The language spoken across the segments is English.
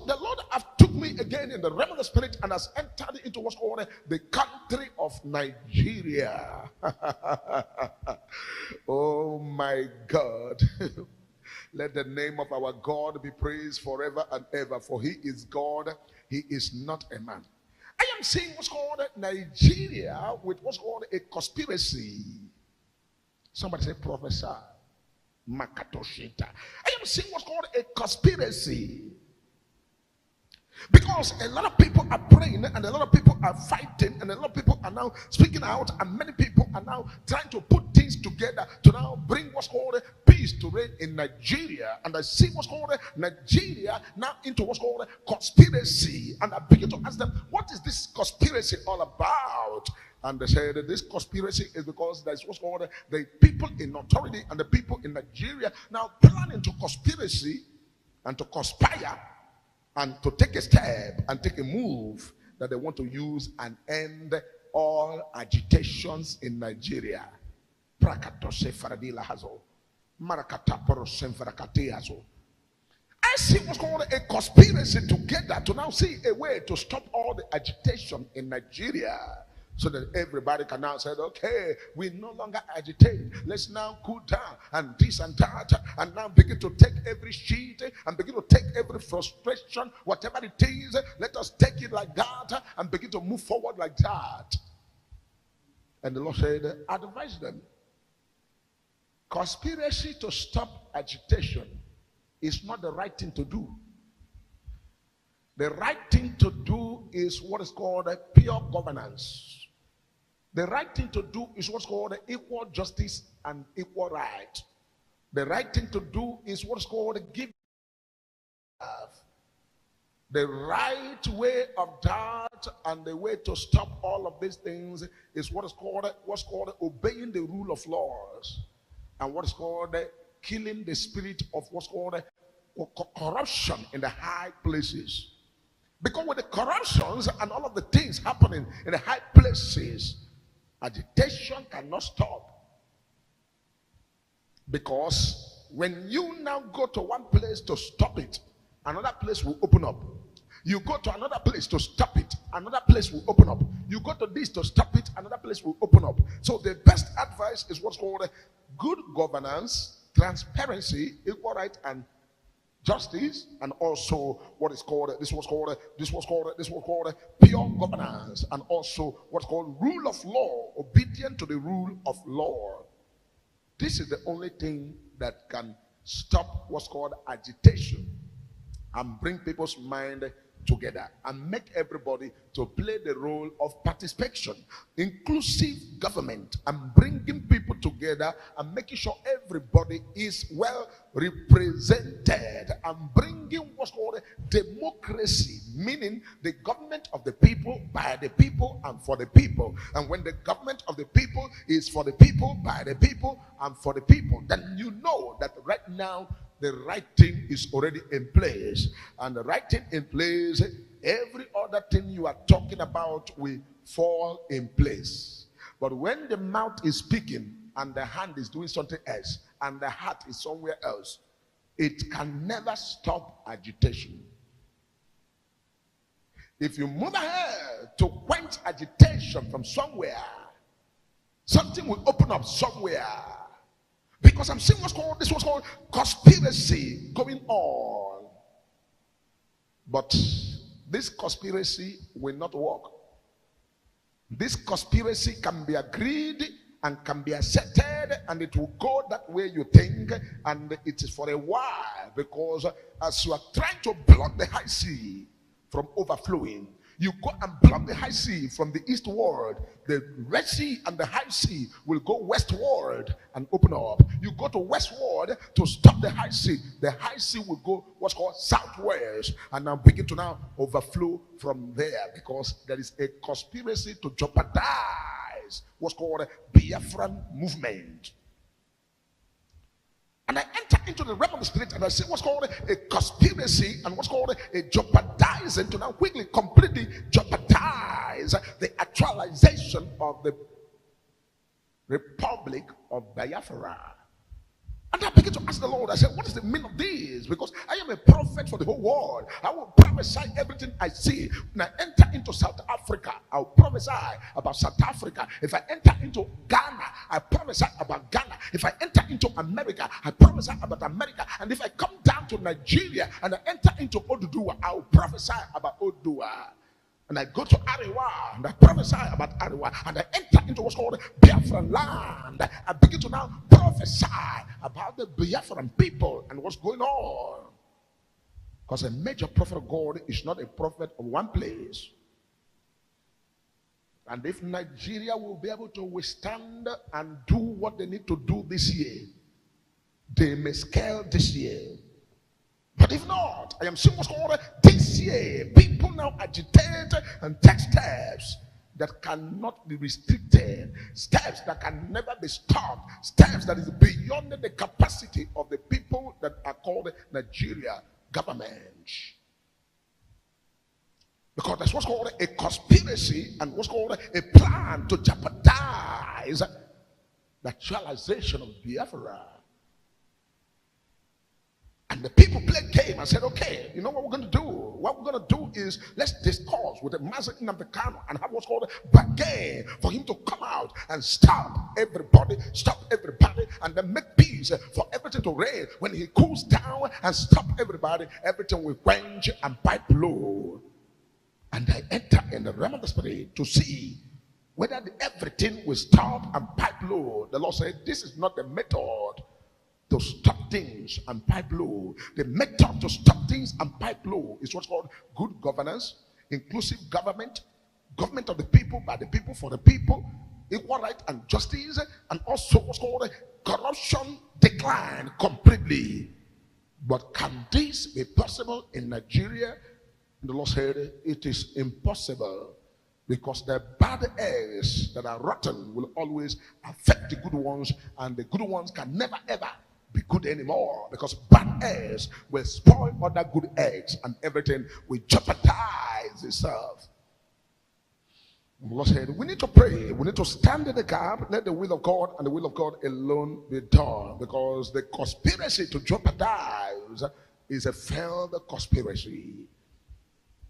the Lord have took me again in the realm of the spirit and has entered into what's called the country of Nigeria. Oh my God. Let the name of our God be praised forever and ever, for he is God, he is not a man. I am seeing what's called Nigeria with what's called a conspiracy. Somebody say Professor Makatoshita. I am seeing what's called a conspiracy. Because a lot of people are praying and a lot of people are fighting and a lot of people are now speaking out and many people are now trying to put things together to now bring what's called peace to reign in Nigeria. And I see what's called Nigeria now into what's called conspiracy. And I begin to ask them, what is this conspiracy all about? And they said that this conspiracy is because there's what's called the people in authority and the people in Nigeria now planning to conspiracy and to conspire and to take a step and take a move that they want to use and end all agitations in Nigeria. I see what's called a conspiracy together to now see a way to stop all the agitation in Nigeria. So that everybody can now say, okay, we no longer agitate. Let's now cool down and this and that. And now begin to take every sheet and begin to take every frustration, whatever it is. Let us take it like that and begin to move forward like that. And the Lord said, advise them. Conspiracy to stop agitation is not the right thing to do. The right thing to do is what is called a pure governance. The right thing to do is what's called equal justice and equal right. The right thing to do is what's called give. The right way of that and the way to stop all of these things is what's called obeying the rule of laws and what is called killing the spirit of what's called corruption in the high places. Because with the corruptions and all of the things happening in the high places, agitation cannot stop. Because when you now go to one place to stop it, another place will open up. You go to another place to stop it, another place will open up. You go to this to stop it, another place will open up. So the best advice is what's called good governance, transparency, equal right, and justice, and also what is called pure governance, and also what's called rule of law, obedient to the rule of law. This is the only thing that can stop what's called agitation and bring people's mind together and make everybody to play the role of participation, inclusive government, and bringing people together and making sure everybody is well represented and bringing what's called democracy, meaning the government of the people, by the people, and for the people. And when the government of the people is for the people, by the people, and for the people, then you know that right now the right thing is already in place. And the right thing in place, every other thing you are talking about will fall in place. But when the mouth is speaking and the hand is doing something else and the heart is somewhere else, it can never stop agitation. If you move ahead to quench agitation from somewhere, something will open up somewhere. Because I'm seeing what's called conspiracy going on. But this conspiracy will not work. This conspiracy can be agreed and can be accepted, and it will go that way you think, and it is for a while, because as you are trying to block the high sea from overflowing, you go and block the high sea from the eastward. The Red Sea and the high sea will go westward and open up. You go to westward to stop the high sea. The high sea will go what's called southwest and now begin to now overflow from there, because there is a conspiracy to jeopardize what's called a Biafran movement. And I enter into the realm of the spirit and I see what's called a conspiracy and what's called a jeopardizing to now quickly, completely jeopardize the actualization of the Republic of Biafra. And I began to ask the Lord, I said, what is the meaning of this? Because I am a prophet for the whole world. I will prophesy everything I see. When I enter into South Africa, I will prophesy about South Africa. If I enter into Ghana, I prophesy about Ghana. If I enter into America, I prophesy about America. And if I come down to Nigeria and I enter into Oduduwa, I will prophesy about Oduduwa. And I go to Ariwa and I prophesy about Ariwa, and I enter into what's called Biafran land. I begin to now prophesy about the Biafran people and what's going on. Because a major prophet of God is not a prophet of one place. And if Nigeria will be able to withstand and do what they need to do this year, they may scale this year. But if not, I am seeing what's called this year. People now agitate and take steps that cannot be restricted, steps that can never be stopped, steps that is beyond the capacity of the people that are called Nigeria government. Because that's what's called a conspiracy and what's called a plan to jeopardize the actualization of Biafra. And the people played game and said, okay, you know what we're going to do? What we're going to do is let's discuss with the Master in the Kano and have what's called a bargain for him to come out and stop everybody, and then make peace for everything to reign. When he cools down and stop everybody, everything will quench and pipe low. And I enter in the realm of the spirit to see whether everything will stop and pipe low. The Lord said, this is not the method to stop things and pipe low. The method to stop things and pipe low is what's called good governance, inclusive government, government of the people, by the people, for the people, equal right and justice, and also what's called corruption decline completely. But can this be possible in Nigeria? And the Lord said, it is impossible, because the bad eggs that are rotten will always affect the good ones, and the good ones can never ever be good anymore, because bad eggs will spoil other good eggs and everything will jeopardize itself. And the Lord said, we need to pray, we need to stand in the gap, let the will of God and the will of God alone be done, because the conspiracy to jeopardize is a failed conspiracy.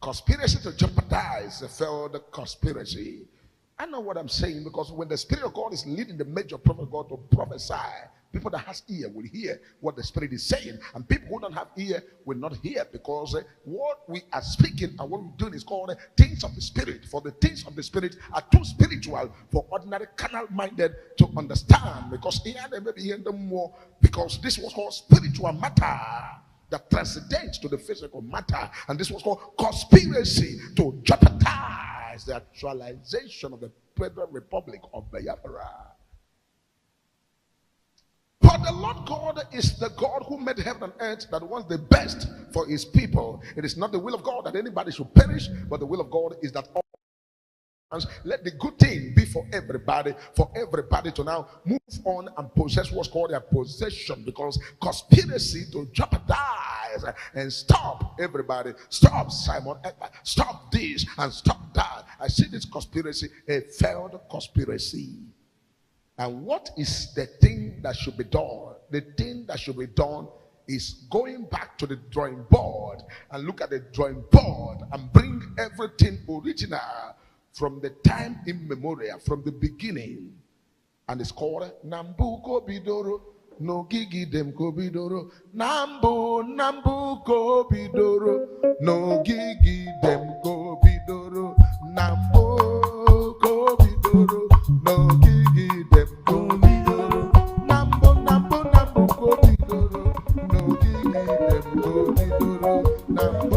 Conspiracy to jeopardize a failed conspiracy. I know what I'm saying, because when the Spirit of God is leading the major prophet of God to prophesy, people that has ear will hear what the Spirit is saying, and people who don't have ear will not hear, because what we are speaking and what we're doing is called things of the Spirit. For the things of the Spirit are too spiritual for ordinary carnal-minded to understand, because here they may be hearing them more, because this was called spiritual matter that transcends to the physical matter, and this was called conspiracy to jeopardize the actualization of the Federal Republic of Biafra. But the Lord God is the God who made heaven and earth, that wants the best for his people. It is not the will of God that anybody should perish, but the will of God is that all, let the good thing be for everybody to now move on and possess what's called their possession. Because conspiracy to jeopardize and stop everybody, stop Simon, stop this and stop that. I see this conspiracy a failed conspiracy. And what is the thing that should be done? The thing that should be done is going back to the drawing board and look at the drawing board and bring everything original from the time immemorial, from the beginning. And it's called Nambuko Bidoro, no Gigi Dem Kobidoro, Nambu Kobidoro, no Gigi Dem Kobidoro, Nambu Kobidoro, no Gigi Dem Kobidoro, Nambu Kobidoro, no Gigi Dem Kobidoro, Nambu.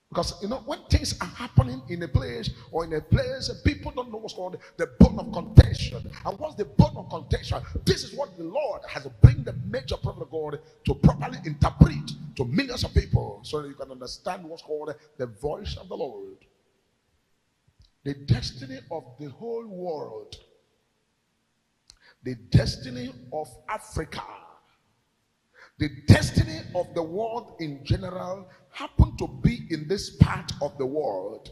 Because when things are happening in a place or in a place, people don't know what's called the bone of contention. And what's the bone of contention? This is what the Lord has bring the major prophet of God to properly interpret to millions of people so that you can understand what's called the voice of the Lord. The destiny of the whole world, the destiny of Africa, the destiny of the world in general happen to be in this part of the world.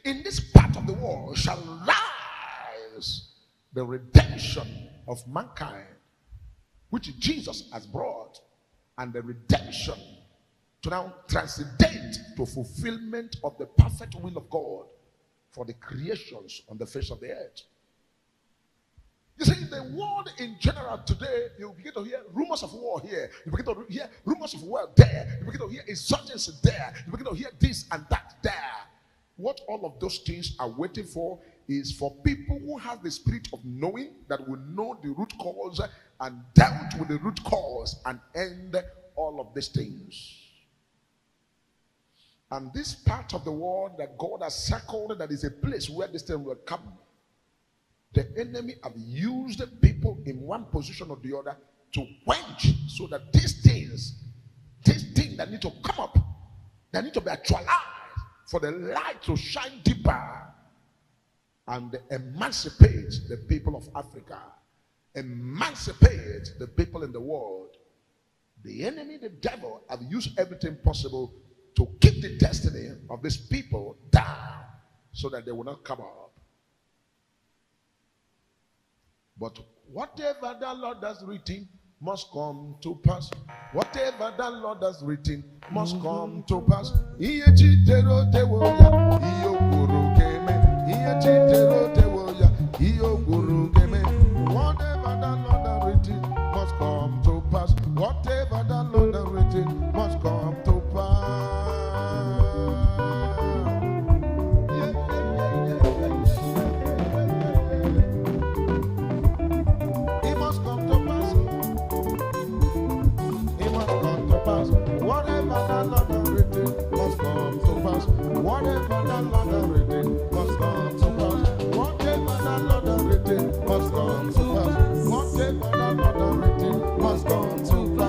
In this part of the world shall rise the redemption of mankind, which Jesus has brought, and the redemption to now transcendent to fulfillment of the perfect will of God for the creations on the face of the earth. You see, the world in general today, you begin to hear rumors of war here. You begin to hear rumors of war there. You begin to hear insurgency there. You begin to hear this and that there. What all of those things are waiting for is for people who have the spirit of knowing, that will know the root cause and dealt with the root cause and end all of these things. And this part of the world that God has circled, that is a place where this thing will come. The enemy have used people in one position or the other to quench, so that these things that need to come up, that need to be actualized for the light to shine deeper and emancipate the people of Africa, emancipate the people in the world. The enemy, the devil, have used everything possible to keep the destiny of these people down so that they will not come up. But whatever the Lord has written must come to pass. Whatever the Lord has written must come to pass. Whatever the Lord has written must come to pass. Whatever the Lord has written must come to pass. Whatever the Lord has written must come to pass. Whatever the Lord has written must come to pass. Whatever the Lord has written must come to pass. Whatever the Lord has written must come to pass.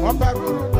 Ọba rúru